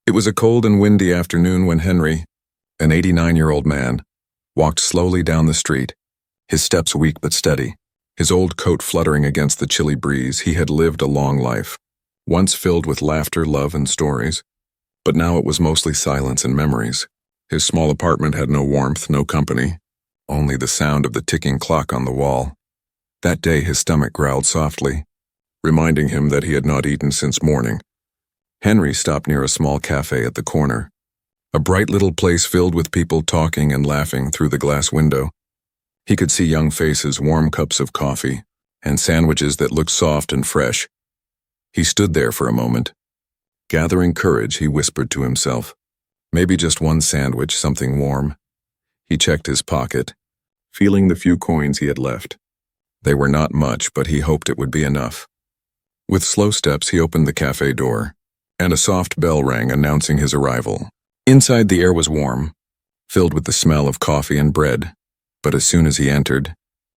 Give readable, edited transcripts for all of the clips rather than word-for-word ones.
It was a cold and windy afternoon when Henry, an 89-year-old man, walked slowly down the street, his steps weak but steady, his old coat fluttering against the chilly breeze. He had lived a long life, once filled with laughter, love, and stories, but now it was mostly silence and memories. His small apartment had no warmth, no company, only the sound of the ticking clock on the wall. That day his stomach growled softly, reminding him that he had not eaten since morning. Henry stopped near a small cafe at the corner, a bright little place filled with people talking and laughing through the glass window. He could see young faces, warm cups of coffee, and sandwiches that looked soft and fresh. He stood there for a moment. Gathering courage, he whispered to himself, maybe just one sandwich, something warm. He checked his pocket, feeling the few coins he had left. They were not much, but he hoped it would be enough. With slow steps, he opened the cafe door, and a soft bell rang announcing his arrival. Inside, the air was warm, filled with the smell of coffee and bread, but as soon as he entered,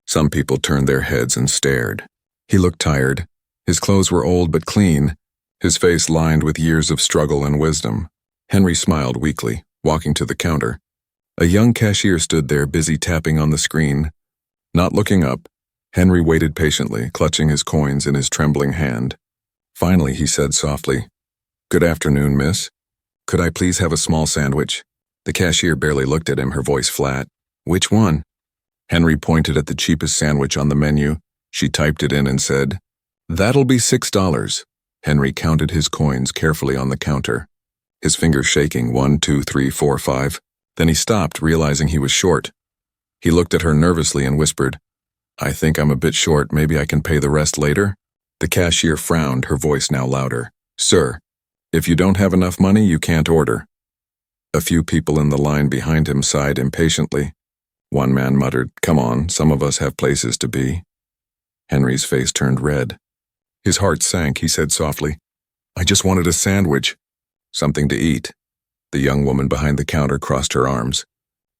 some people turned their heads and stared. He looked tired. His clothes were old but clean, his face lined with years of struggle and wisdom. Henry smiled weakly, walking to the counter. A young cashier stood there, busy tapping on the screen. Not looking up, Henry waited patiently, clutching his coins in his trembling hand. Finally, he said softly, "Good afternoon, miss. Could I please have a small sandwich?" The cashier barely looked at him, her voice flat. "Which one?" Henry pointed at the cheapest sandwich on the menu. She typed it in and said, "That'll be $6. Henry counted his coins carefully on the counter, his fingers shaking, 1, 2, 3, 4, 5. Then he stopped, realizing he was short. He looked at her nervously and whispered, "I think I'm a bit short. Maybe I can pay the rest later?" The cashier frowned, her voice now louder. "Sir, if you don't have enough money, you can't order." A few people in the line behind him sighed impatiently. One man muttered, "Come on, some of us have places to be." Henry's face turned red. His heart sank. He said softly, "I just wanted a sandwich. Something to eat." The young woman behind the counter crossed her arms.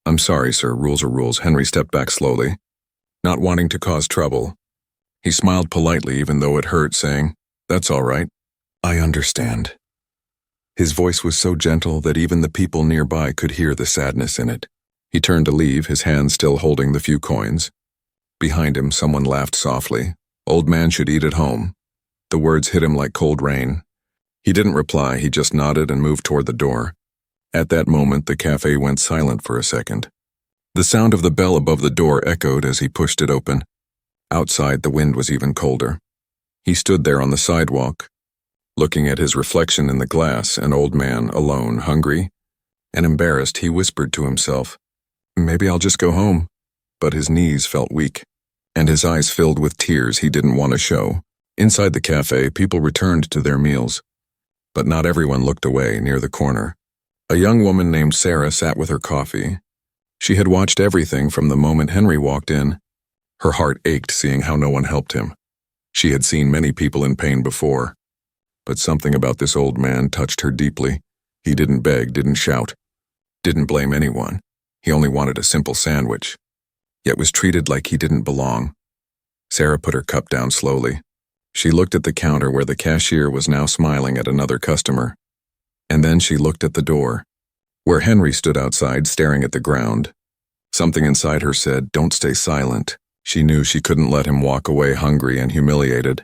"I'm sorry, sir, rules are rules." Henry stepped back slowly, not wanting to cause trouble. He smiled politely, even though it hurt, saying, "That's all right. I understand." His voice was so gentle that even the people nearby could hear the sadness in it. He turned to leave, his hand still holding the few coins. Behind him, someone laughed softly. "Old man should eat at home." The words hit him like cold rain. He didn't reply, he just nodded and moved toward the door. At that moment, the cafe went silent for a second. The sound of the bell above the door echoed as he pushed it open. Outside, the wind was even colder. He stood there on the sidewalk, looking at his reflection in the glass, an old man, alone, hungry, and embarrassed. He whispered to himself, "Maybe I'll just go home." But his knees felt weak, and his eyes filled with tears he didn't want to show. Inside the cafe, people returned to their meals, but not everyone looked away. Near the corner, a young woman named Sarah sat with her coffee. She had watched everything from the moment Henry walked in. Her heart ached seeing how no one helped him. She had seen many people in pain before, but something about this old man touched her deeply. He didn't beg, didn't shout, didn't blame anyone. He only wanted a simple sandwich, yet was treated like he didn't belong. Sarah put her cup down slowly. She looked at the counter where the cashier was now smiling at another customer. And then she looked at the door, where Henry stood outside staring at the ground. Something inside her said, "Don't stay silent." She knew she couldn't let him walk away hungry and humiliated.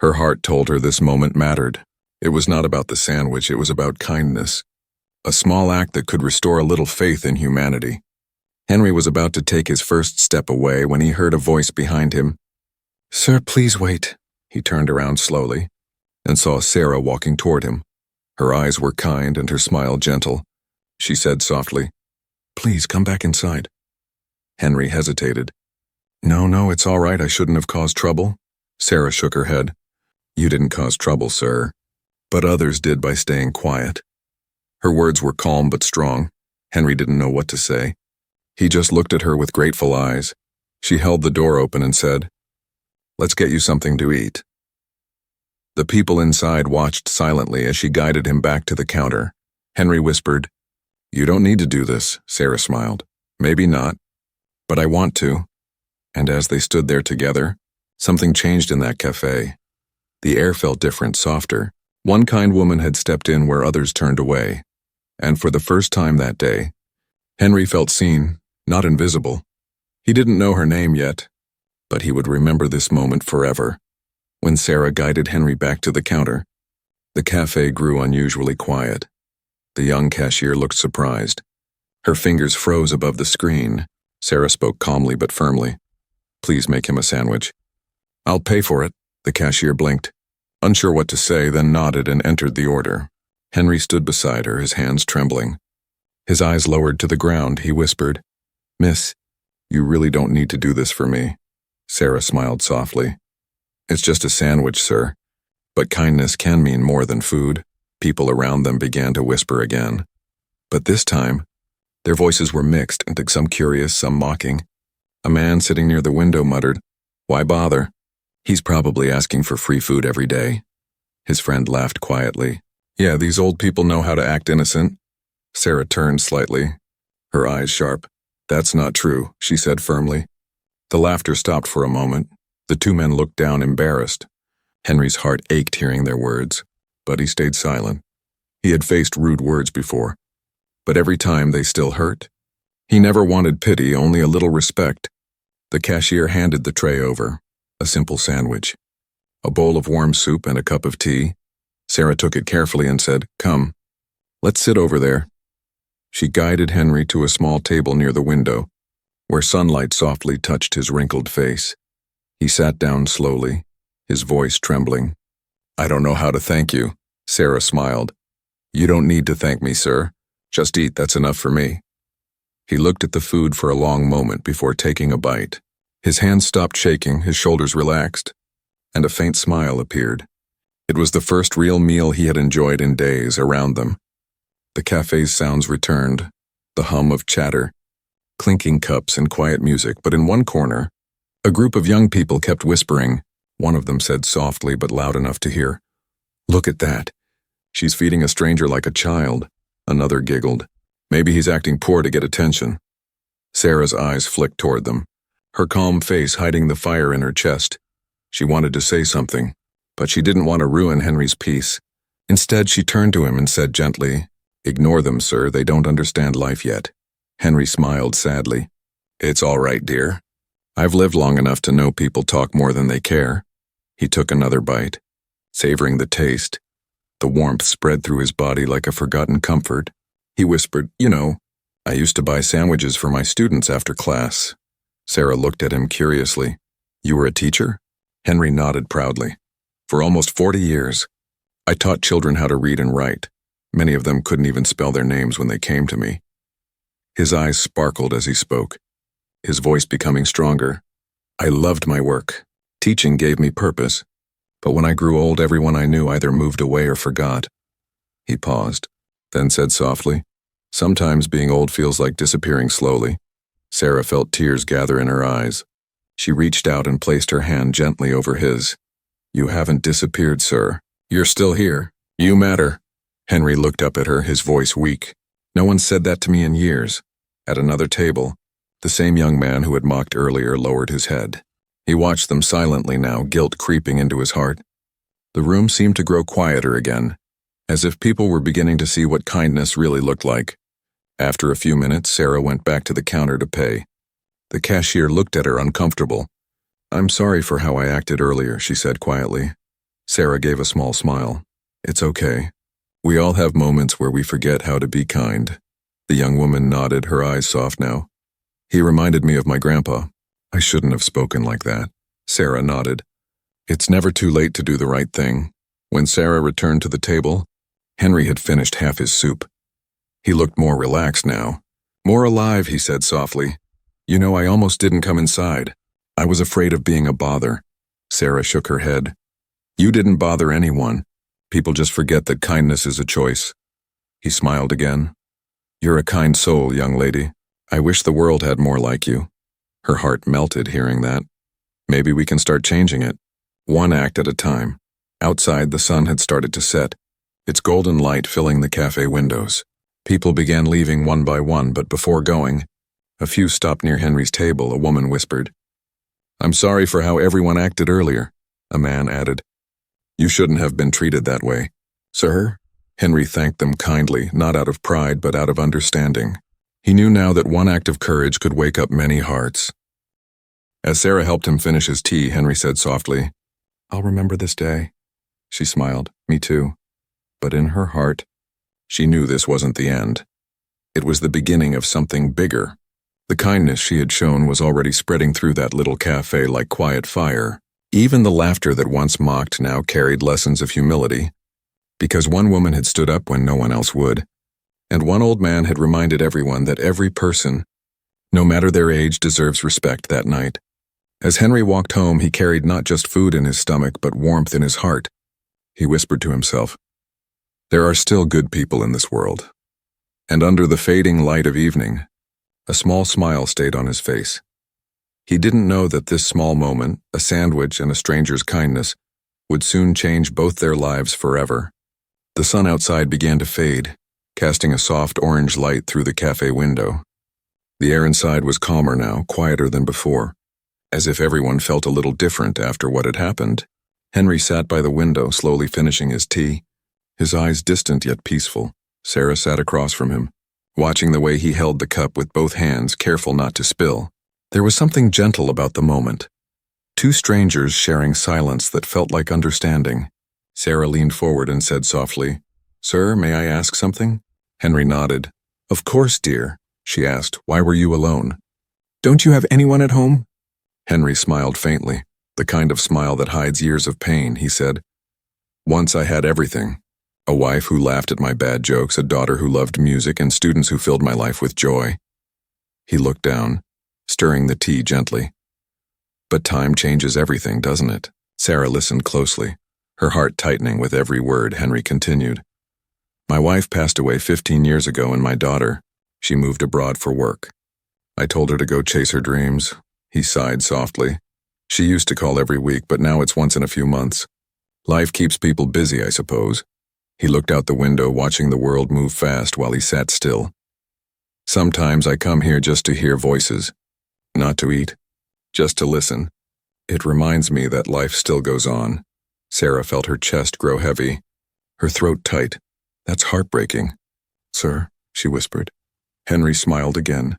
Her heart told her this moment mattered. It was not about the sandwich, it was about kindness. A small act that could restore a little faith in humanity. Henry was about to take his first step away when he heard a voice behind him. "Sir, please wait." He turned around slowly and saw Sarah walking toward him. Her eyes were kind and her smile gentle. She said softly, "Please come back inside." Henry hesitated. No, it's all right. I shouldn't have caused trouble." Sarah shook her head. "You didn't cause trouble, sir, but others did by staying quiet." Her words were calm but strong. Henry didn't know what to say. He just looked at her with grateful eyes. She held the door open and said, "Let's get you something to eat." The people inside watched silently as she guided him back to the counter. Henry whispered, "You don't need to do this," Sarah smiled. "Maybe not, but I want to." And as they stood there together, something changed in that cafe. The air felt different, softer. One kind woman had stepped in where others turned away, and for the first time that day, Henry felt seen, not invisible. He didn't know her name yet, but he would remember this moment forever. When Sarah guided Henry back to the counter, the cafe grew unusually quiet. The young cashier looked surprised. Her fingers froze above the screen. Sarah spoke calmly but firmly. "Please make him a sandwich." "I'll pay for it," the cashier blinked, unsure what to say, then nodded and entered the order. Henry stood beside her, his hands trembling. His eyes lowered to the ground, he whispered, "Miss, you really don't need to do this for me." Sarah smiled softly. "It's just a sandwich, sir. But kindness can mean more than food." People around them began to whisper again. But this time, their voices were mixed, and some curious, some mocking. A man sitting near the window muttered, "Why bother? He's probably asking for free food every day." His friend laughed quietly. "Yeah, these old people know how to act innocent." Sarah turned slightly, her eyes sharp. "That's not true," she said firmly. The laughter stopped for a moment. The two men looked down, embarrassed. Henry's heart ached hearing their words, but he stayed silent. He had faced rude words before, but every time they still hurt. He never wanted pity, only a little respect. The cashier handed the tray over, a simple sandwich, a bowl of warm soup and a cup of tea. Sarah took it carefully and said, "Come, let's sit over there." She guided Henry to a small table near the window, where sunlight softly touched his wrinkled face. He sat down slowly, his voice trembling. "I don't know how to thank you," Sarah smiled. "You don't need to thank me, sir. Just eat, that's enough for me." He looked at the food for a long moment before taking a bite. His hands stopped shaking, his shoulders relaxed, and a faint smile appeared. It was the first real meal he had enjoyed in days. Around them, the cafe's sounds returned, the hum of chatter, clinking cups and quiet music, but in one corner, a group of young people kept whispering. One of them said softly but loud enough to hear, "Look at that. She's feeding a stranger like a child." Another giggled. "Maybe he's acting poor to get attention." Sarah's eyes flicked toward them, her calm face hiding the fire in her chest. She wanted to say something, but she didn't want to ruin Henry's peace. Instead, she turned to him and said gently, "Ignore them, sir. They don't understand life yet." Henry smiled sadly. "It's all right, dear. I've lived long enough to know people talk more than they care." He took another bite, savoring the taste. The warmth spread through his body like a forgotten comfort. He whispered, "You know, I used to buy sandwiches for my students after class." Sarah looked at him curiously. "You were a teacher?" Henry nodded proudly. "For almost 40 years. I taught children how to read and write. Many of them couldn't even spell their names when they came to me." His eyes sparkled as he spoke, his voice becoming stronger. "I loved my work. Teaching gave me purpose. But when I grew old, everyone I knew either moved away or forgot." He paused, then said softly, "Sometimes being old feels like disappearing slowly." Sarah felt tears gather in her eyes. She reached out and placed her hand gently over his. "You haven't disappeared, sir. You're still here. You matter." Henry looked up at her, his voice weak. "No one said that to me in years." At another table, the same young man who had mocked earlier lowered his head. He watched them silently now, guilt creeping into his heart. The room seemed to grow quieter again, as if people were beginning to see what kindness really looked like. After a few minutes, Sarah went back to the counter to pay. The cashier looked at her uncomfortable. "I'm sorry for how I acted earlier," she said quietly. Sarah gave a small smile. "It's okay. We all have moments where we forget how to be kind." The young woman nodded, her eyes soft now. "He reminded me of my grandpa. I shouldn't have spoken like that." Sarah nodded. It's never too late to do the right thing. When Sarah returned to the table, Henry had finished half his soup. He looked more relaxed now. "More alive," he said softly. "You know, I almost didn't come inside. I was afraid of being a bother." Sarah shook her head. "You didn't bother anyone. People just forget that kindness is a choice." He smiled again. "You're a kind soul, young lady. I wish the world had more like you." Her heart melted hearing that. "Maybe we can start changing it, one act at a time." Outside, the sun had started to set, its golden light filling the cafe windows. People began leaving one by one, but before going, a few stopped near Henry's table. A woman whispered, "I'm sorry for how everyone acted earlier." A man added, "You shouldn't have been treated that way." Sir? Henry thanked them kindly, not out of pride but out of understanding. He knew now that one act of courage could wake up many hearts. As Sarah helped him finish his tea, Henry said softly, "I'll remember this day." She smiled. Me too. But in her heart, she knew this wasn't the end. It was the beginning of something bigger. The kindness she had shown was already spreading through that little cafe like quiet fire. Even the laughter that once mocked now carried lessons of humility, because one woman had stood up when no one else would, and one old man had reminded everyone that every person, no matter their age, deserves respect that night. As Henry walked home, he carried not just food in his stomach but warmth in his heart. He whispered to himself, "There are still good people in this world." And under the fading light of evening, a small smile stayed on his face. He didn't know that this small moment, a sandwich and a stranger's kindness, would soon change both their lives forever. The sun outside began to fade, casting a soft orange light through the cafe window. The air inside was calmer now, quieter than before, as if everyone felt a little different after what had happened. Henry sat by the window, slowly finishing his tea, his eyes distant yet peaceful. Sarah sat across from him, watching the way he held the cup with both hands, careful not to spill. There was something gentle about the moment. Two strangers sharing silence that felt like understanding. Sarah leaned forward and said softly, "Sir, may I ask something?" Henry nodded. "Of course, dear," she asked. "Why were you alone?" "Don't you have anyone at home?" Henry smiled faintly, the kind of smile that hides years of pain. He said, "Once I had everything. A wife who laughed at my bad jokes, a daughter who loved music, and students who filled my life with joy." He looked down, stirring the tea gently. "But time changes everything, doesn't it?" Sarah listened closely, her heart tightening with every word. Henry continued, "My wife passed away 15 years ago, and my daughter, she moved abroad for work. I told her to go chase her dreams." He sighed softly. "She used to call every week, but now it's once in a few months. Life keeps people busy, I suppose." He looked out the window, watching the world move fast while he sat still. "Sometimes I come here just to hear voices, not to eat, just to listen. It reminds me that life still goes on." Sarah felt her chest grow heavy, her throat tight. "That's heartbreaking." "Sir," she whispered. Henry smiled again.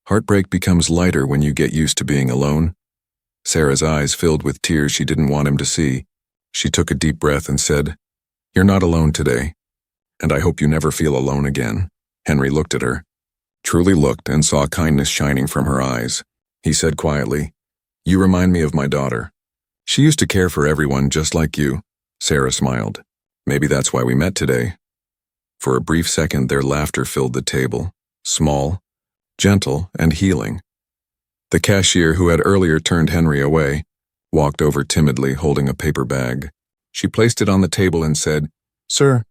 "Heartbreak becomes lighter when you get used to being alone." Sarah's eyes filled with tears she didn't want him to see. She took a deep breath and said, "You're not alone today, and I hope you never feel alone again." Henry looked at her, truly looked, and saw kindness shining from her eyes. He said quietly, "You remind me of my daughter. She used to care for everyone just like you." Sarah smiled. "Maybe that's why we met today." For a brief second, their laughter filled the table, small, gentle, and healing. The cashier, who had earlier turned Henry away, walked over timidly, holding a paper bag. She placed it on the table and said, "Sir,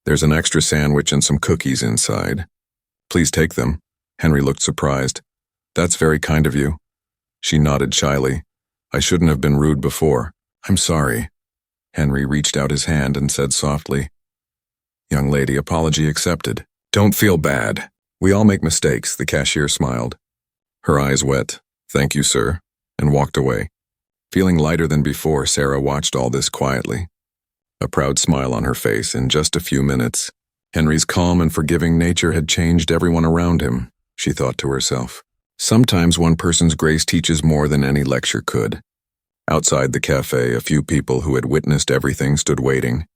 there's an extra sandwich and some cookies inside. Please take them." Henry looked surprised. "That's very kind of you." She nodded shyly. "I shouldn't have been rude before. I'm sorry." Henry reached out his hand and said softly, "Young lady, apology accepted. Don't feel bad. We all make mistakes." The cashier smiled, her eyes wet. "Thank you, sir," and walked away. Feeling lighter than before, Sarah watched all this quietly, a proud smile on her face. In just a few minutes, Henry's calm and forgiving nature had changed everyone around him, she thought to herself. Sometimes one person's grace teaches more than any lecture could. Outside the cafe, a few people who had witnessed everything stood waiting.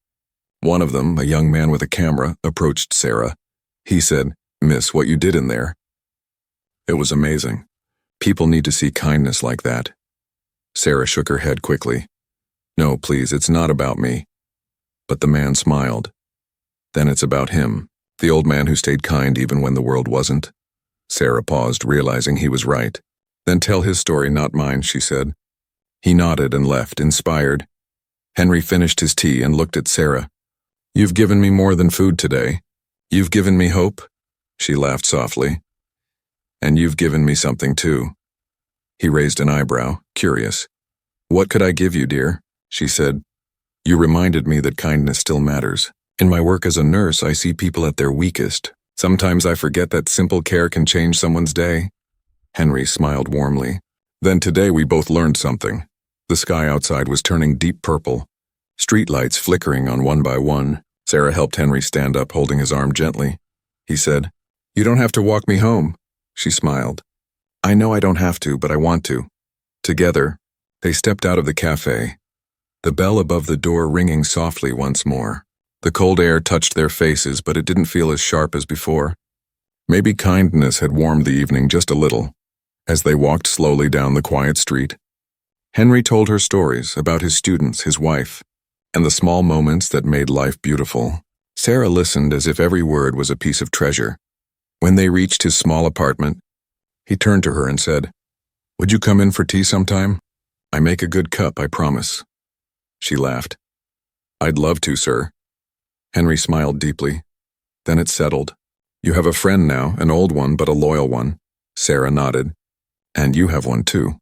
One of them, a young man with a camera, approached Sarah. He said, "Miss, what you did in there. It was amazing. People need to see kindness like that." Sarah shook her head quickly. "No, please, it's not about me." But the man smiled. "Then it's about him, the old man who stayed kind even when the world wasn't." Sarah paused, realizing he was right. "Then tell his story, not mine," she said. He nodded and left, inspired. Henry finished his tea and looked at Sarah. "You've given me more than food today. You've given me hope." She laughed softly. "And you've given me something too." He raised an eyebrow, curious. "What could I give you, dear?" she said. "You reminded me that kindness still matters. In my work as a nurse, I see people at their weakest. Sometimes I forget that simple care can change someone's day." Henry smiled warmly. "Then today we both learned something." The sky outside was turning deep purple, streetlights flickering on one by one. Sarah helped Henry stand up, holding his arm gently. He said, "You don't have to walk me home." She smiled. "I know I don't have to, but I want to." Together, they stepped out of the cafe, the bell above the door ringing softly once more. The cold air touched their faces, but it didn't feel as sharp as before. Maybe kindness had warmed the evening just a little. As they walked slowly down the quiet street, Henry told her stories about his students, his wife, and the small moments that made life beautiful. Sarah listened as if every word was a piece of treasure. When they reached his small apartment, he turned to her and said, "Would you come in for tea sometime? I make a good cup, I promise." She laughed. "I'd love to, sir." Henry smiled deeply. Then it settled. "You have a friend now, an old one but a loyal one." Sarah nodded. "And you have one too."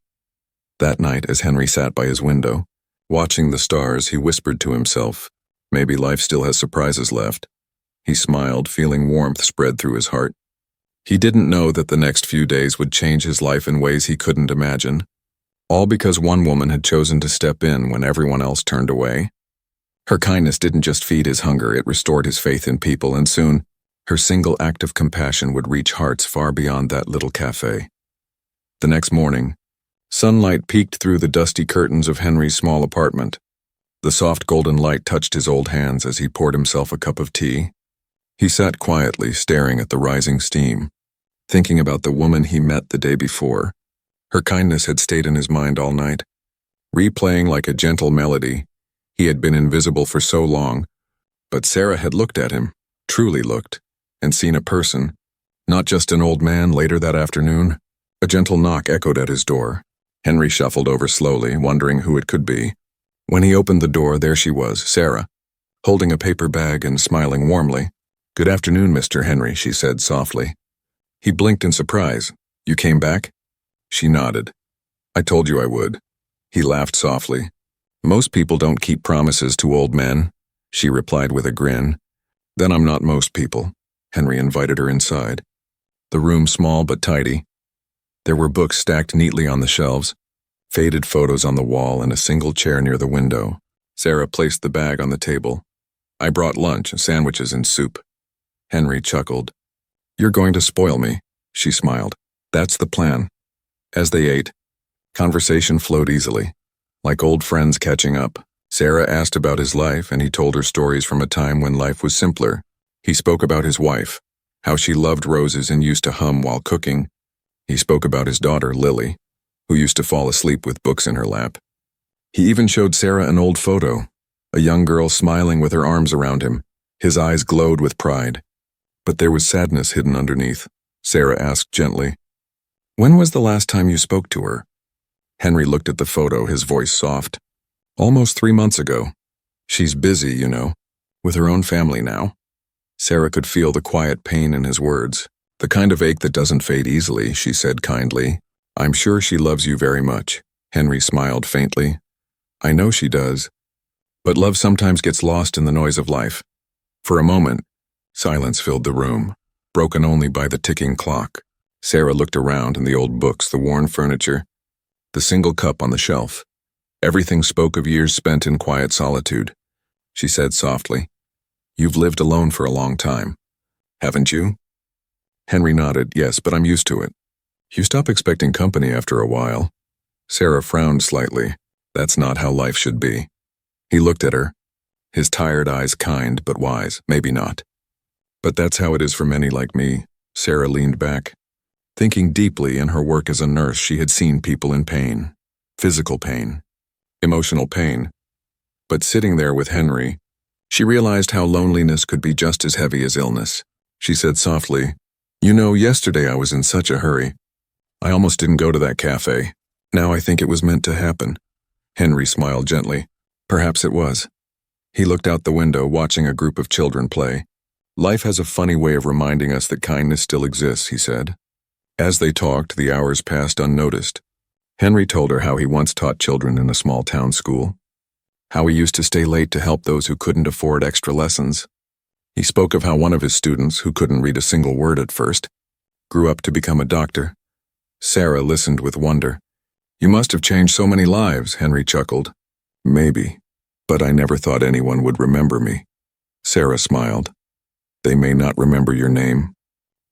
That night, as Henry sat by his window, watching the stars, he whispered to himself, maybe life still has surprises left. He smiled, feeling warmth spread through his heart. He didn't know that the next few days would change his life in ways he couldn't imagine. All because one woman had chosen to step in when everyone else turned away. Her kindness didn't just feed his hunger, it restored his faith in people, and soon, her single act of compassion would reach hearts far beyond that little cafe. The next morning, sunlight peeked through the dusty curtains of Henry's small apartment. The soft golden light touched his old hands as he poured himself a cup of tea. He sat quietly, staring at the rising steam, thinking about the woman he met the day before. Her kindness had stayed in his mind all night. Replaying like a gentle melody, he had been invisible for so long, but Sarah had looked at him, truly looked, and seen a person, not just an old man. Later that afternoon, a gentle knock echoed at his door. Henry shuffled over slowly, wondering who it could be. When he opened the door, there she was, Sarah, holding a paper bag and smiling warmly. "Good afternoon, Mr. Henry," she said softly. He blinked in surprise. "You came back?" She nodded. "I told you I would." He laughed softly. "Most people don't keep promises to old men," she replied with a grin. "Then I'm not most people." Henry invited her inside. The room small but tidy. There were books stacked neatly on the shelves, faded photos on the wall, and a single chair near the window. Sarah placed the bag on the table. "I brought lunch, sandwiches and soup." Henry chuckled. "You're going to spoil me," she smiled. "That's the plan." As they ate, conversation flowed easily, like old friends catching up. Sarah asked about his life, and he told her stories from a time when life was simpler. He spoke about his wife, how she loved roses and used to hum while cooking. He spoke about his daughter, Lily, who used to fall asleep with books in her lap. He even showed Sarah an old photo, a young girl smiling with her arms around him. His eyes glowed with pride. But there was sadness hidden underneath. Sarah asked gently, "When was the last time you spoke to her?" Henry looked at the photo, his voice soft. "Almost 3 months ago. She's busy, you know, with her own family now." Sarah could feel the quiet pain in his words. "The kind of ache that doesn't fade easily," she said kindly. "I'm sure she loves you very much." Henry smiled faintly. "I know she does. But love sometimes gets lost in the noise of life." For a moment, silence filled the room, broken only by the ticking clock. Sarah looked around, and the old books, the worn furniture, the single cup on the shelf. Everything spoke of years spent in quiet solitude. She said softly, "You've lived alone for a long time, haven't you?" Henry nodded. "Yes, but I'm used to it." "You stop expecting company after a while." Sarah frowned slightly. "That's not how life should be." He looked at her, his tired eyes kind but wise. "Maybe not. But that's how it is for many like me." Sarah leaned back. Thinking deeply, in her work as a nurse, she had seen people in pain. Physical pain. Emotional pain. But sitting there with Henry, she realized how loneliness could be just as heavy as illness. She said softly, "You know, yesterday I was in such a hurry. I almost didn't go to that cafe. Now I think it was meant to happen." Henry smiled gently. "Perhaps it was." He looked out the window, watching a group of children play. "Life has a funny way of reminding us that kindness still exists," he said. As they talked, the hours passed unnoticed. Henry told her how he once taught children in a small town school, how he used to stay late to help those who couldn't afford extra lessons. He spoke of how one of his students, who couldn't read a single word at first, grew up to become a doctor. Sarah listened with wonder. "You must have changed so many lives," Henry chuckled. "Maybe, but I never thought anyone would remember me." Sarah smiled. They may not remember your name,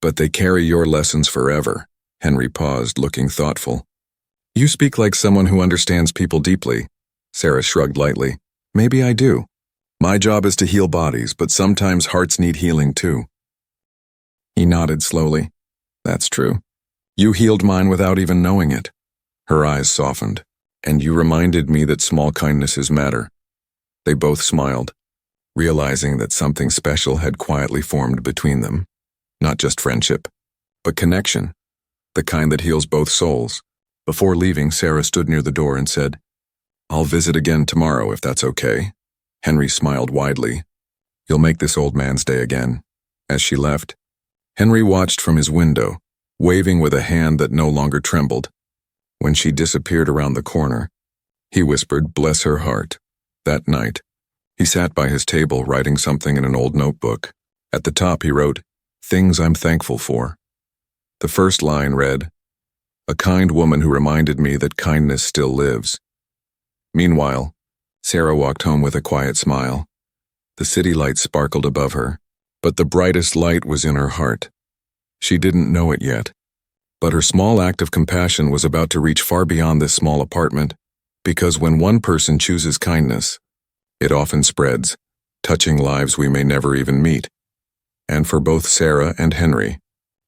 but they carry your lessons forever. Henry paused, looking thoughtful. You speak like someone who understands people deeply. Sarah shrugged lightly. Maybe I do. My job is to heal bodies, but sometimes hearts need healing too. He nodded slowly. That's true. You healed mine without even knowing it. Her eyes softened. And you reminded me that small kindnesses matter. They both smiled, realizing that something special had quietly formed between them. Not just friendship, but connection, the kind that heals both souls. Before leaving, Sarah stood near the door and said, I'll visit again tomorrow if that's okay. Henry smiled widely. You'll make this old man's day again. As she left, Henry watched from his window, waving with a hand that no longer trembled. When she disappeared around the corner, he whispered, Bless her heart. That night, he sat by his table writing something in an old notebook. At the top he wrote, Things I'm thankful for. The first line read, A kind woman who reminded me that kindness still lives. Meanwhile, Sarah walked home with a quiet smile. The city lights sparkled above her, but the brightest light was in her heart. She didn't know it yet, but her small act of compassion was about to reach far beyond this small apartment, because when one person chooses kindness, it often spreads, touching lives we may never even meet. And for both Sarah and Henry,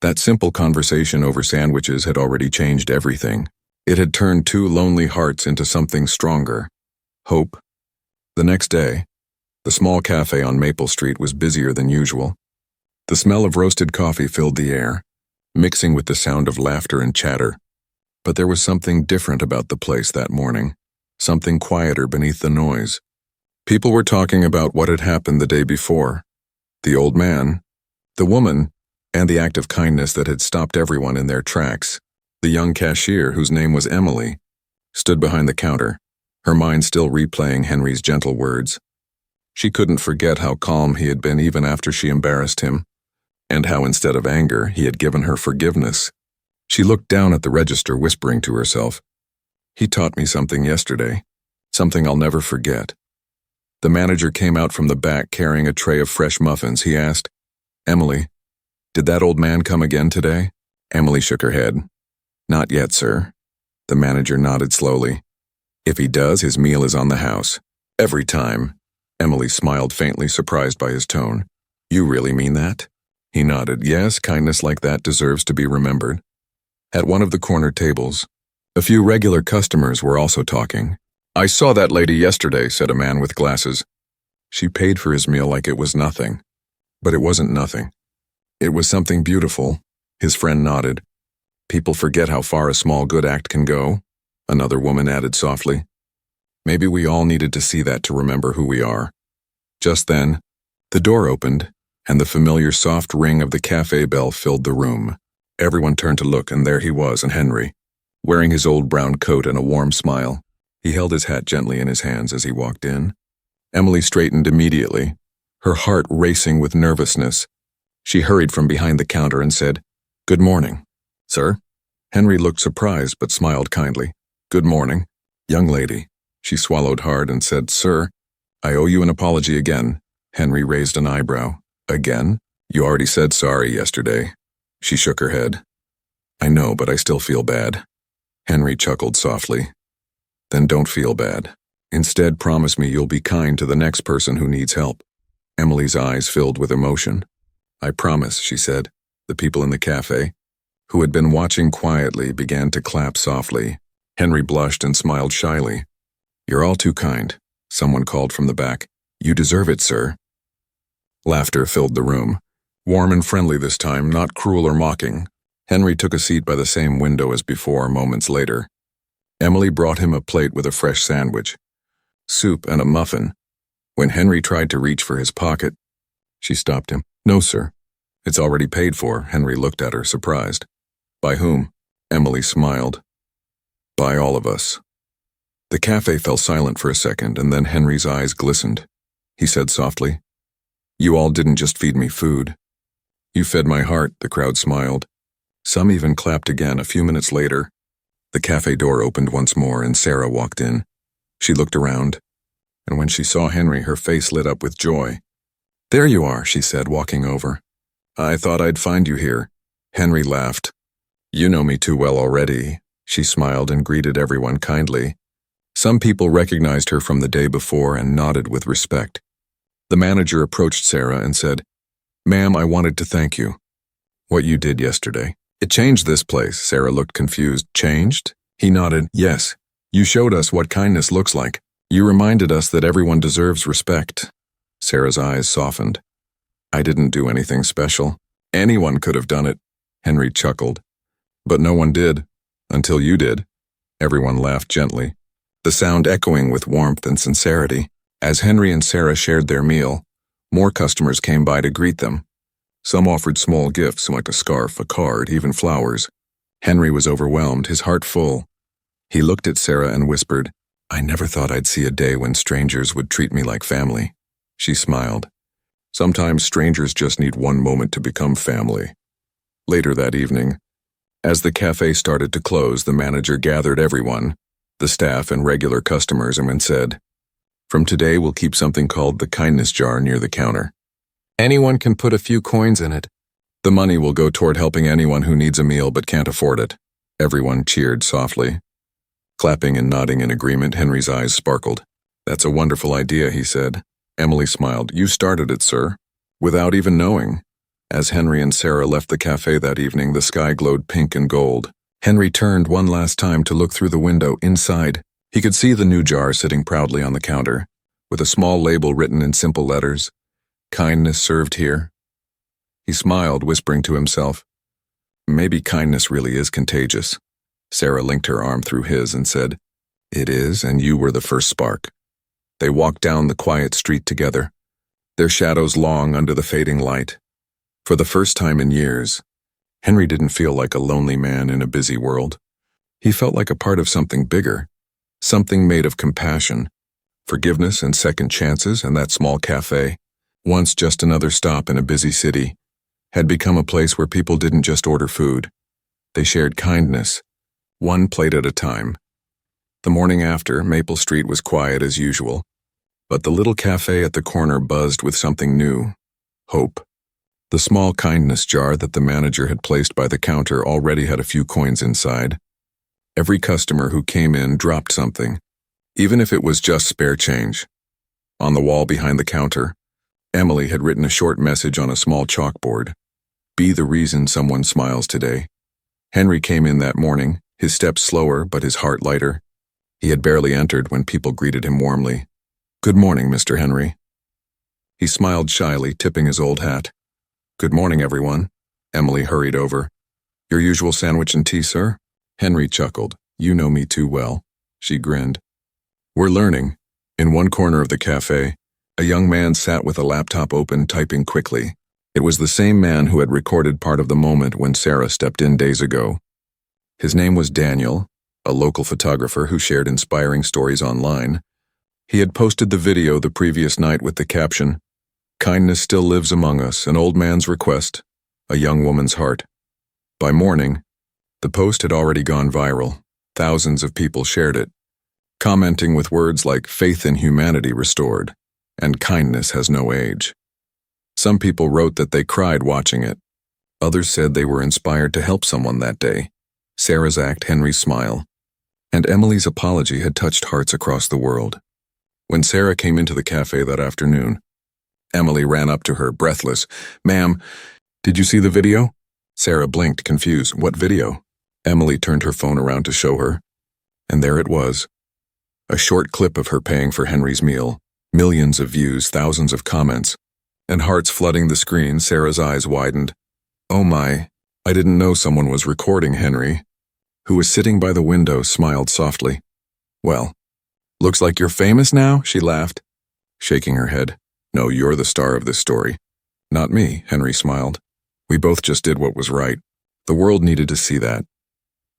that simple conversation over sandwiches had already changed everything. It had turned two lonely hearts into something stronger. Hope. The next day, the small cafe on Maple Street was busier than usual. The smell of roasted coffee filled the air, mixing with the sound of laughter and chatter. But there was something different about the place that morning, something quieter beneath the noise. People were talking about what had happened the day before. The old man, the woman, and the act of kindness that had stopped everyone in their tracks. The young cashier, whose name was Emily, stood behind the counter, her mind still replaying Henry's gentle words. She couldn't forget how calm he had been even after she embarrassed him, and how instead of anger, he had given her forgiveness. She looked down at the register, whispering to herself, He taught me something yesterday, something I'll never forget. The manager came out from the back carrying a tray of fresh muffins. He asked, Emily, did that old man come again today? Emily shook her head. Not yet, sir. The manager nodded slowly. If he does, his meal is on the house. Every time. Emily smiled faintly, surprised by his tone. You really mean that? He nodded. Yes, kindness like that deserves to be remembered. At one of the corner tables, a few regular customers were also talking. I saw that lady yesterday, said a man with glasses. She paid for his meal like it was nothing. But it wasn't nothing. It was something beautiful. His friend nodded. People forget how far a small good act can go, another woman added softly. Maybe we all needed to see that to remember who we are. Just then, the door opened, and the familiar soft ring of the cafe bell filled the room. Everyone turned to look, and there he was, and Henry, wearing his old brown coat and a warm smile. He held his hat gently in his hands as he walked in. Emily straightened immediately, her heart racing with nervousness. She hurried from behind the counter and said, Good morning. Sir? Henry looked surprised but smiled kindly. Good morning. Young lady. She swallowed hard and said, Sir, I owe you an apology again. Henry raised an eyebrow. Again? You already said sorry yesterday. She shook her head. I know, but I still feel bad. Henry chuckled softly. Then don't feel bad. Instead, promise me you'll be kind to the next person who needs help. Emily's eyes filled with emotion. I promise, she said. The people in the cafe, who had been watching quietly, began to clap softly. Henry blushed and smiled shyly. You're all too kind, someone called from the back. You deserve it, sir. Laughter filled the room, warm and friendly this time, not cruel or mocking. Henry took a seat by the same window as before. Moments later, Emily brought him a plate with a fresh sandwich, soup, and a muffin. When Henry tried to reach for his pocket, she stopped him. No, sir. It's already paid for. Henry looked at her, surprised. By whom? Emily smiled. By all of us. The cafe fell silent for a second, and then Henry's eyes glistened. He said softly, You all didn't just feed me food. You fed my heart, the crowd smiled. Some even clapped again. A few minutes later, the cafe door opened once more and Sarah walked in. She looked around, and when she saw Henry, her face lit up with joy. "There you are," she said, walking over. "I thought I'd find you here." Henry laughed. "You know me too well already." She smiled and greeted everyone kindly. Some people recognized her from the day before and nodded with respect. The manager approached Sarah and said, "Ma'am, I wanted to thank you. What you did yesterday. It changed this place." Sarah looked confused. "Changed?" He nodded. "Yes. You showed us what kindness looks like. You reminded us that everyone deserves respect." Sarah's eyes softened. "I didn't do anything special. Anyone could have done it." Henry chuckled. "But no one did. Until you did." Everyone laughed gently, the sound echoing with warmth and sincerity. As Henry and Sarah shared their meal, more customers came by to greet them. Some offered small gifts like a scarf, a card, even flowers. Henry was overwhelmed, his heart full. He looked at Sarah and whispered, "I never thought I'd see a day when strangers would treat me like family." She smiled. Sometimes strangers just need one moment to become family. Later that evening, as the cafe started to close, the manager gathered everyone, the staff and regular customers, and said, "From today we'll keep something called the kindness jar near the counter. Anyone can put a few coins in it. The money will go toward helping anyone who needs a meal but can't afford it." Everyone cheered softly. Clapping and nodding in agreement, Henry's eyes sparkled. "That's a wonderful idea," he said. Emily smiled. "You started it, sir." Without even knowing. As Henry and Sarah left the cafe that evening, the sky glowed pink and gold. Henry turned one last time to look through the window. Inside, he could see the new jar sitting proudly on the counter, with a small label written in simple letters, "Kindness served here." He smiled, whispering to himself, "Maybe kindness really is contagious." Sarah linked her arm through his and said, "It is, and you were the first spark." They walked down the quiet street together, their shadows long under the fading light. For the first time in years, Henry didn't feel like a lonely man in a busy world. He felt like a part of something bigger, something made of compassion, forgiveness and second chances, and that small cafe, once just another stop in a busy city, had become a place where people didn't just order food. They shared kindness, one plate at a time. The morning after, Maple Street was quiet as usual, but the little cafe at the corner buzzed with something new, hope. The small kindness jar that the manager had placed by the counter already had a few coins inside. Every customer who came in dropped something, even if it was just spare change. On the wall behind the counter, Emily had written a short message on a small chalkboard. "Be the reason someone smiles today." Henry came in that morning, his steps slower but his heart lighter. He had barely entered when people greeted him warmly. "Good morning, Mr. Henry." He smiled shyly, tipping his old hat. "Good morning, everyone." Emily hurried over. "Your usual sandwich and tea, sir?" Henry chuckled. "You know me too well." She grinned. "We're learning." In one corner of the cafe, a young man sat with a laptop open, typing quickly. It was the same man who had recorded part of the moment when Sarah stepped in days ago. His name was Daniel, a local photographer who shared inspiring stories online. He had posted the video the previous night with the caption, "Kindness still lives among us, an old man's request, a young woman's heart." By morning, the post had already gone viral. Thousands of people shared it, commenting with words like "faith in humanity restored" and "kindness has no age." Some people wrote that they cried watching it. Others said they were inspired to help someone that day. Sarah's act, Henry's smile, and Emily's apology had touched hearts across the world. When Sarah came into the cafe that afternoon, Emily ran up to her, breathless. "Ma'am, did you see the video?" Sarah blinked, confused. "What video?" Emily turned her phone around to show her, and there it was. A short clip of her paying for Henry's meal, millions of views, thousands of comments, and hearts flooding the screen. Sarah's eyes widened. "Oh my, I didn't know someone was recording." Henry, who was sitting by the window, smiled softly. "Well, looks like you're famous now," she laughed, shaking her head. "No, you're the star of this story." "Not me," Henry smiled. "We both just did what was right. The world needed to see that."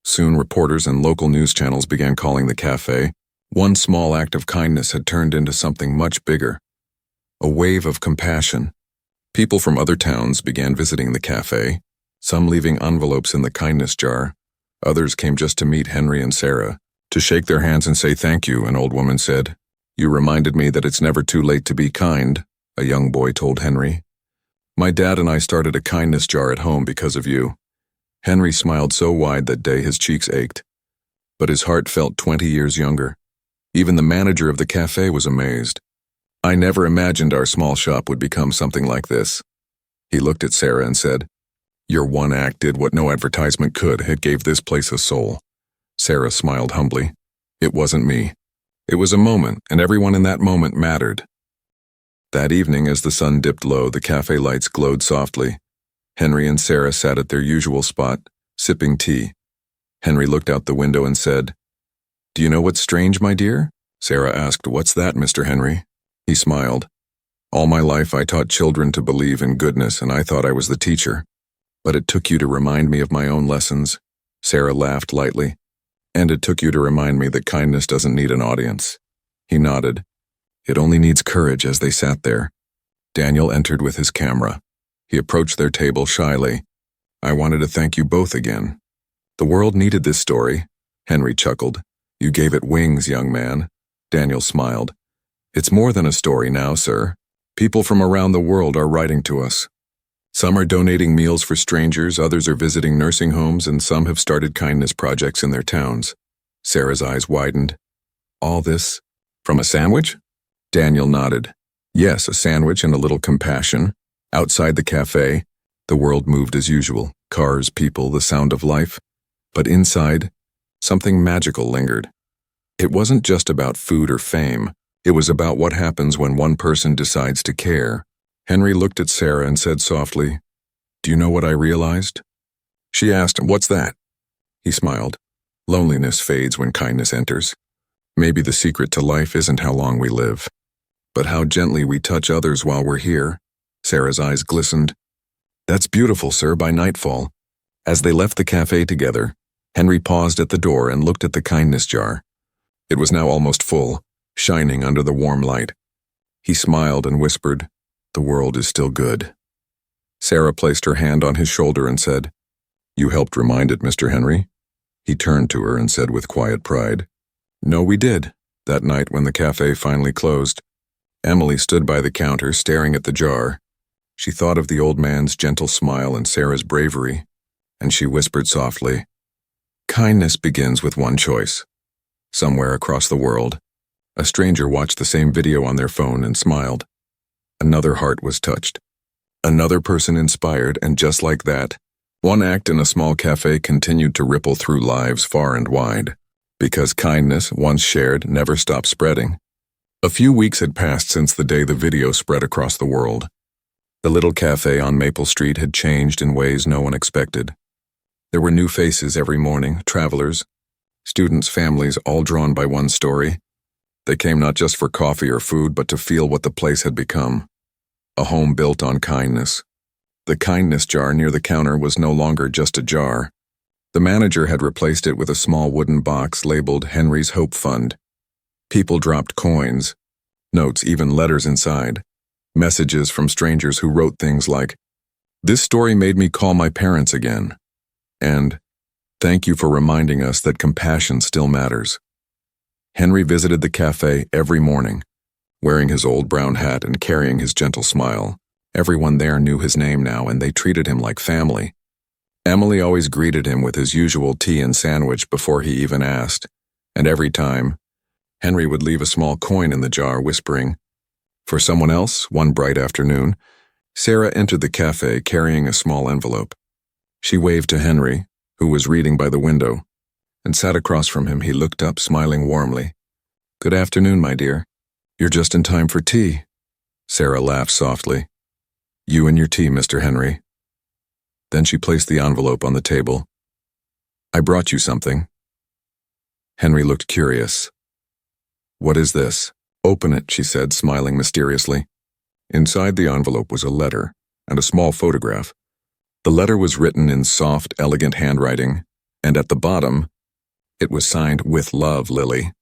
Soon reporters and local news channels began calling the cafe. One small act of kindness had turned into something much bigger. A wave of compassion. People from other towns began visiting the cafe, some leaving envelopes in the kindness jar. Others came just to meet Henry and Sarah, to shake their hands and say thank you. An old woman said, "You reminded me that it's never too late to be kind." a young boy told Henry. My dad and I started a kindness jar at home because of you. Henry smiled so wide that day his cheeks ached. But his heart felt 20 years younger. Even the manager of the cafe was amazed. I never imagined our small shop would become something like this. He looked at Sarah and said, Your one act did what no advertisement could. It gave this place a soul. Sarah smiled humbly. It wasn't me. It was a moment, and everyone in that moment mattered. That evening, as the sun dipped low, the cafe lights glowed softly. Henry and Sarah sat at their usual spot, sipping tea. Henry looked out the window and said, Do you know what's strange, my dear? Sarah asked, What's that, Mr. Henry? He smiled. All my life I taught children to believe in goodness, and I thought I was the teacher. But it took you to remind me of my own lessons. Sarah laughed lightly. And it took you to remind me that kindness doesn't need an audience. He nodded. It only needs courage. As they sat there, Daniel entered with his camera. He approached their table shyly. I wanted to thank you both again. The world needed this story. Henry chuckled. You gave it wings, young man. Daniel smiled. It's more than a story now, sir. People from around the world are writing to us. Some are donating meals for strangers, others are visiting nursing homes, and some have started kindness projects in their towns. Sarah's eyes widened. All this from a sandwich? Daniel nodded. Yes, a sandwich and a little compassion. Outside the cafe, the world moved as usual. Cars, people, the sound of life. But inside, something magical lingered. It wasn't just about food or fame. It was about what happens when one person decides to care. Henry looked at Sarah and said softly, Do you know what I realized? She asked, What's that? He smiled. Loneliness fades when kindness enters. Maybe the secret to life isn't how long we live, but how gently we touch others while we're here. Sarah's eyes glistened. That's beautiful, sir. By nightfall, as they left the cafe together, Henry paused at the door and looked at the kindness jar. It was now almost full, shining under the warm light. He smiled and whispered, The world is still good. Sarah placed her hand on his shoulder and said, You helped remind it, Mr. Henry. He turned to her and said with quiet pride, No, we did. That night when the cafe finally closed, Emily stood by the counter staring at the jar. She thought of the old man's gentle smile and Sarah's bravery, and she whispered softly, Kindness begins with one choice. Somewhere across the world, a stranger watched the same video on their phone and smiled. Another heart was touched. Another person inspired, and just like that, one act in a small cafe continued to ripple through lives far and wide. Because kindness, once shared, never stopped spreading. A few weeks had passed since the day the video spread across the world. The little cafe on Maple Street had changed in ways no one expected. There were new faces every morning, travelers, students, families, all drawn by one story. They came not just for coffee or food, but to feel what the place had become. A home built on kindness. The kindness jar near the counter was no longer just a jar. The manager had replaced it with a small wooden box labeled Henry's Hope Fund. People dropped coins, notes, even letters inside. Messages from strangers who wrote things like, This story made me call my parents again. And, Thank you for reminding us that compassion still matters. Henry visited the cafe every morning, wearing his old brown hat and carrying his gentle smile. Everyone there knew his name now, and they treated him like family. Emily always greeted him with his usual tea and sandwich before he even asked, and every time, Henry would leave a small coin in the jar, whispering, For someone else. One bright afternoon, Sarah entered the cafe carrying a small envelope. She waved to Henry, who was reading by the window, and sat across from him. He looked up, smiling warmly. Good afternoon, my dear. You're just in time for tea. Sarah laughed softly. You and your tea, Mr. Henry. Then she placed the envelope on the table. I brought you something. Henry looked curious. What is this? Open it, she said, smiling mysteriously. Inside the envelope was a letter and a small photograph. The letter was written in soft, elegant handwriting, and at the bottom, it was signed, With love, Lily.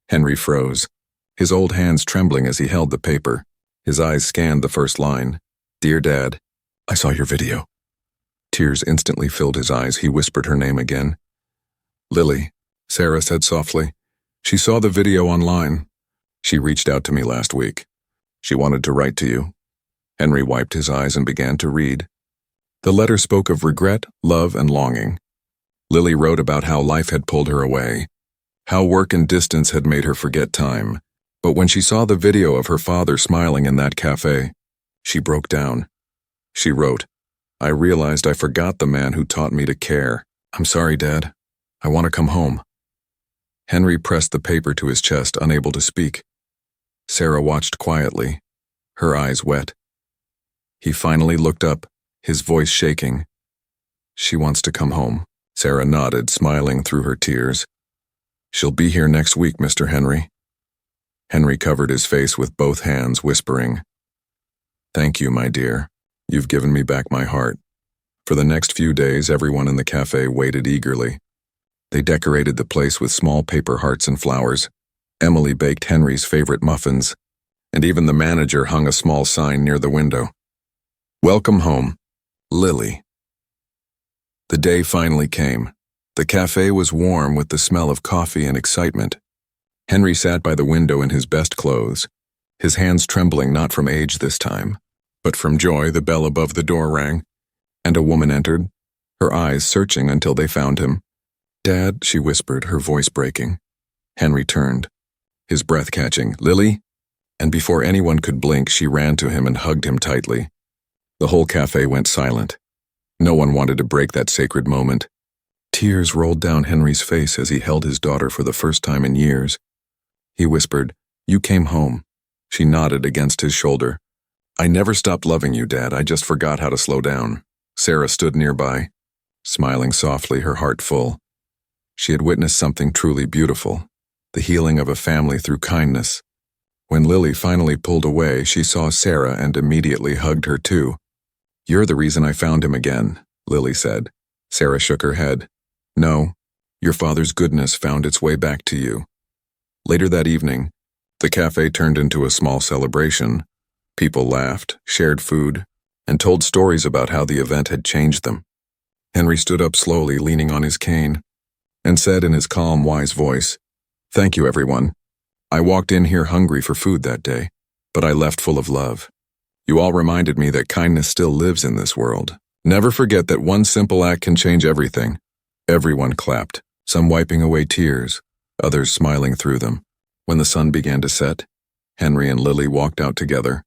Henry froze, his old hands trembling as he held the paper. His eyes scanned the first line. Dear Dad, I saw your video. Tears instantly filled his eyes. He whispered her name again. Lily, Sarah said softly. She saw the video online. She reached out to me last week. She wanted to write to you. Henry wiped his eyes and began to read. The letter spoke of regret, love, and longing. Lily wrote about how life had pulled her away, how work and distance had made her forget time. But when she saw the video of her father smiling in that cafe, she broke down. She wrote, I realized I forgot the man who taught me to care. I'm sorry, Dad. I want to come home. Henry pressed the paper to his chest, unable to speak. Sarah watched quietly, her eyes wet. He finally looked up, his voice shaking. She wants to come home. Sarah nodded, smiling through her tears. She'll be here next week, Mr. Henry. Henry covered his face with both hands, whispering, Thank you, my dear. You've given me back my heart. For the next few days, everyone in the cafe waited eagerly. They decorated the place with small paper hearts and flowers. Emily baked Henry's favorite muffins, and even the manager hung a small sign near the window. Welcome home, Lily. The day finally came. The cafe was warm with the smell of coffee and excitement. Henry sat by the window in his best clothes, his hands trembling not from age this time, but from joy. The bell above the door rang, and a woman entered, her eyes searching until they found him. Dad, she whispered, her voice breaking. Henry turned, his breath catching. Lily? And before anyone could blink, she ran to him and hugged him tightly. The whole cafe went silent. No one wanted to break that sacred moment. Tears rolled down Henry's face as he held his daughter for the first time in years. He whispered, You came home. She nodded against his shoulder. I never stopped loving you, Dad. I just forgot how to slow down. Sarah stood nearby, smiling softly, her heart full. She had witnessed something truly beautiful, the healing of a family through kindness. When Lily finally pulled away, she saw Sarah and immediately hugged her too. You're the reason I found him again, Lily said. Sarah shook her head. No, your father's goodness found its way back to you. Later that evening, the cafe turned into a small celebration. People laughed, shared food, and told stories about how the event had changed them. Henry stood up slowly, leaning on his cane, and said in his calm, wise voice, Thank you, everyone. I walked in here hungry for food that day, but I left full of love. You all reminded me that kindness still lives in this world. Never forget that one simple act can change everything. Everyone clapped, some wiping away tears, others smiling through them. When the sun began to set, Henry and Lily walked out together.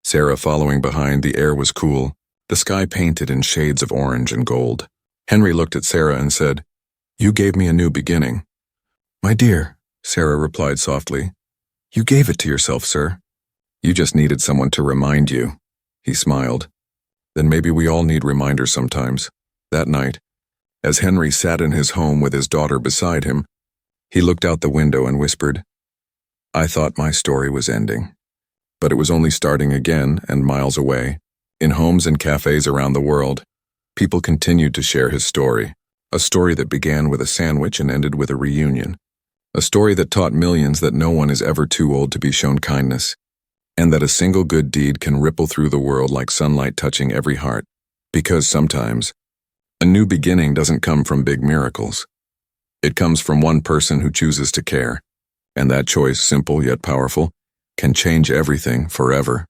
Sarah following behind. The air was cool, the sky painted in shades of orange and gold. Henry looked at Sarah and said, You gave me a new beginning. My dear, Sarah replied softly, You gave it to yourself, sir. You just needed someone to remind you. He smiled. Then maybe we all need reminders sometimes. That night, as Henry sat in his home with his daughter beside him, he looked out the window and whispered, I thought my story was ending. But it was only starting again, and miles away, in homes and cafes around the world, people continued to share his story, a story that began with a sandwich and ended with a reunion, a story that taught millions that no one is ever too old to be shown kindness, and that a single good deed can ripple through the world like sunlight touching every heart, because sometimes, a new beginning doesn't come from big miracles. It comes from one person who chooses to care, and that choice, simple yet powerful, can change everything forever.